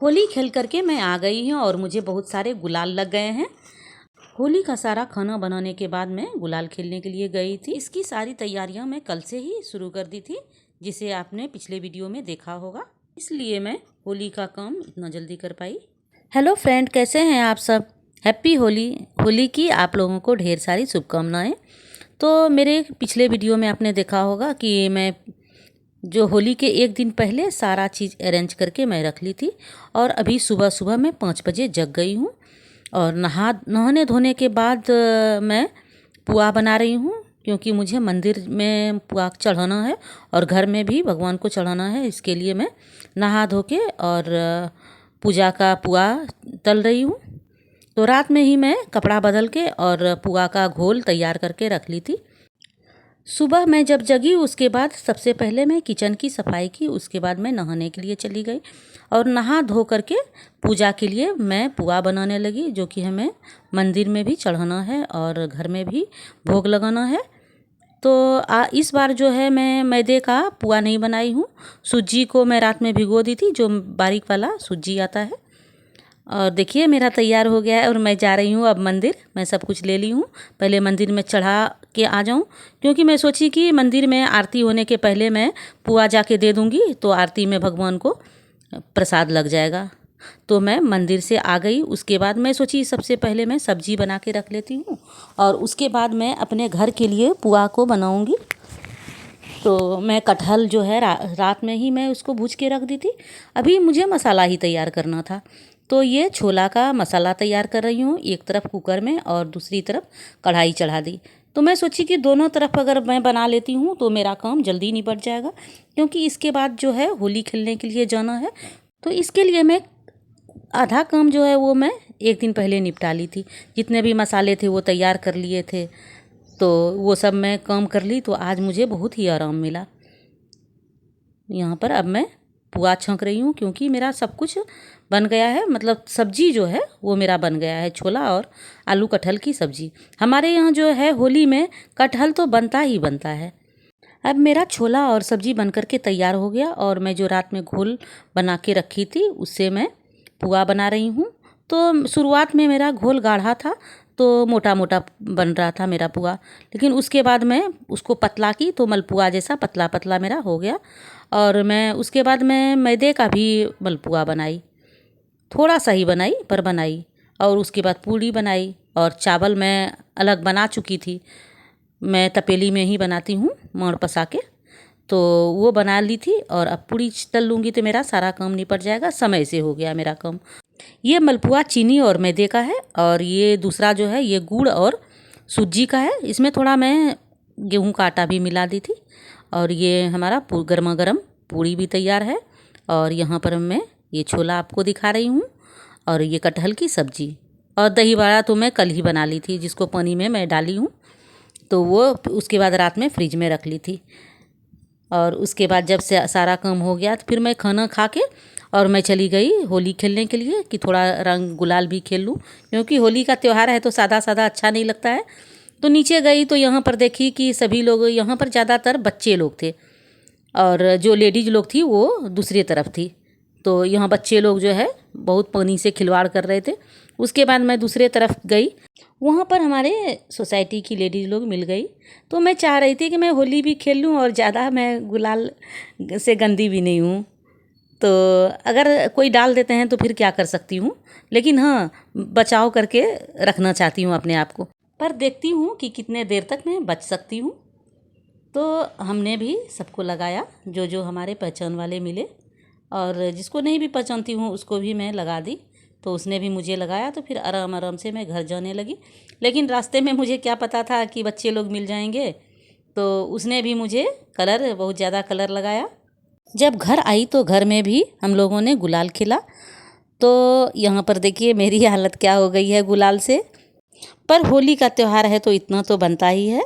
होली खेल करके मैं आ गई हूँ और मुझे बहुत सारे गुलाल लग गए हैं। होली का सारा खाना बनाने के बाद मैं गुलाल खेलने के लिए गई थी। इसकी सारी तैयारियां मैं कल से ही शुरू कर दी थी, जिसे आपने पिछले वीडियो में देखा होगा। इसलिए मैं होली का काम इतना जल्दी कर पाई। हेलो फ्रेंड, कैसे हैं आप सब? हैप्पी होली। होली की आप लोगों को ढेर सारी शुभकामनाएं। तो मेरे पिछले वीडियो में आपने देखा होगा कि मैं जो होली के एक दिन पहले सारा चीज़ अरेंज करके मैं रख ली थी और अभी सुबह सुबह मैं 5 बजे जग गई हूँ और नहाने धोने के बाद मैं पुआ बना रही हूँ, क्योंकि मुझे मंदिर में पुआ चढ़ाना है और घर में भी भगवान को चढ़ाना है। इसके लिए मैं नहा धो के और पूजा का पुआ तल रही हूँ। तो रात में ही मैं कपड़ा बदल के और पुआ का घोल तैयार करके रख ली थी। सुबह मैं जब जगी उसके बाद सबसे पहले मैं किचन की सफाई की, उसके बाद मैं नहाने के लिए चली गई और नहा धो करके पूजा के लिए मैं पुआ बनाने लगी, जो कि हमें मंदिर में भी चढ़ाना है और घर में भी भोग लगाना है। तो इस बार जो है मैं मैदे का पुआ नहीं बनाई हूँ। सूजी को मैं रात में भिगो दी थी, जो बारीक वाला सूजी आता है। और देखिए मेरा तैयार हो गया है और मैं जा रही हूँ अब मंदिर। मैं सब कुछ ले ली हूँ, पहले मंदिर में चढ़ा के आ जाऊँ, क्योंकि मैं सोची कि मंदिर में आरती होने के पहले मैं पुआ जाके दे दूँगी तो आरती में भगवान को प्रसाद लग जाएगा। तो मैं मंदिर से आ गई। उसके बाद मैं सोची सबसे पहले मैं सब्जी बना के रख लेती हूँ और उसके बाद मैं अपने घर के लिए पुआ को बनाऊँगी। तो मैं कटहल जो है रात में ही मैं उसको भूज के रख दी थी। अभी मुझे मसाला ही तैयार करना था। तो ये छोला का मसाला तैयार कर रही हूँ, एक तरफ कुकर में और दूसरी तरफ कढ़ाई चढ़ा दी। तो मैं सोची कि दोनों तरफ अगर मैं बना लेती हूँ तो मेरा काम जल्दी निपट जाएगा, क्योंकि इसके बाद जो है होली खेलने के लिए जाना है। तो इसके लिए मैं आधा काम जो है वो मैं एक दिन पहले निपटा ली थी। जितने भी मसाले थे वो तैयार कर लिए थे, तो वो सब मैं काम कर ली। तो आज मुझे बहुत ही आराम मिला। यहाँ पर अब मैं पुआ छौंक रही हूँ, क्योंकि मेरा सब कुछ बन गया है। मतलब सब्जी जो है वो मेरा बन गया है, छोला और आलू कटहल की सब्जी। हमारे यहाँ जो है होली में कटहल तो बनता ही बनता है। अब मेरा छोला और सब्जी बन कर के तैयार हो गया और मैं जो रात में घोल बना के रखी थी उससे मैं पुआ बना रही हूँ। तो शुरुआत में मेरा घोल गाढ़ा था तो मोटा मोटा बन रहा था मेरा पुआ, लेकिन उसके बाद मैं उसको पतला की तो मलपुआ जैसा पतला पतला मेरा हो गया। और मैं उसके बाद मैं मैदे का भी मलपुआ बनाई, थोड़ा सा ही बनाई पर बनाई। और उसके बाद पूड़ी बनाई और चावल मैं अलग बना चुकी थी। मैं तपेली में ही बनाती हूँ माड़ पसा के, तो वो बना ली थी। और अब पूड़ी तल लूँगी तो मेरा सारा काम निपट जाएगा। समय से हो गया मेरा काम। ये मलपुआ चीनी और मैदे का है और ये दूसरा जो है ये गुड़ और सूजी का है। इसमें थोड़ा मैं गेहूं का आटा भी मिला दी थी। और ये हमारा गर्मा गर्म पूड़ी भी तैयार है। और यहाँ पर मैं ये छोला आपको दिखा रही हूँ और ये कटहल की सब्जी और दही बड़ा तो मैं कल ही बना ली थी, जिसको पानी में मैं डाली हूँ। तो वो उसके बाद रात में फ्रिज में रख ली थी। और उसके बाद जब से सारा काम हो गया तो फिर मैं खाना खा के और मैं चली गई होली खेलने के लिए, कि थोड़ा रंग गुलाल भी खेल लूँ, क्योंकि होली का त्यौहार है तो सादा सादा अच्छा नहीं लगता है। तो नीचे गई तो यहाँ पर देखी कि सभी लोग, यहाँ पर ज़्यादातर बच्चे लोग थे और जो लेडीज़ लोग थी वो दूसरी तरफ थी। तो यहाँ बच्चे लोग जो है बहुत पानी से खिलवाड़ कर रहे थे। उसके बाद मैं दूसरे तरफ गई, वहाँ पर हमारे सोसाइटी की लेडीज़ लोग मिल गई। तो मैं चाह रही थी कि मैं होली भी खेल लूँ और ज़्यादा मैं गुलाल से गंदी भी नहीं हूँ, तो अगर कोई डाल देते हैं तो फिर क्या कर सकती हूँ। लेकिन हाँ, बचाव करके रखना चाहती हूँ अपने आप को, पर देखती हूँ कि कितने देर तक मैं बच सकती हूँ। तो हमने भी सबको लगाया, जो जो हमारे पहचान वाले मिले, और जिसको नहीं भी पहचानती हूँ उसको भी मैं लगा दी। तो उसने भी मुझे लगाया। तो फिर आराम आराम से मैं घर जाने लगी। लेकिन रास्ते में मुझे क्या पता था कि बच्चे लोग मिल जाएंगे, तो उसने भी मुझे बहुत ज़्यादा कलर लगाया। जब घर आई तो घर में भी हम लोगों ने गुलाल खेला। तो यहाँ पर देखिए मेरी हालत क्या हो गई है गुलाल से। पर होली का त्यौहार है तो इतना तो बनता ही है।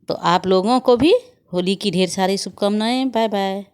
तो आप लोगों को भी होली की ढेर सारी शुभकामनाएं। Bye bye.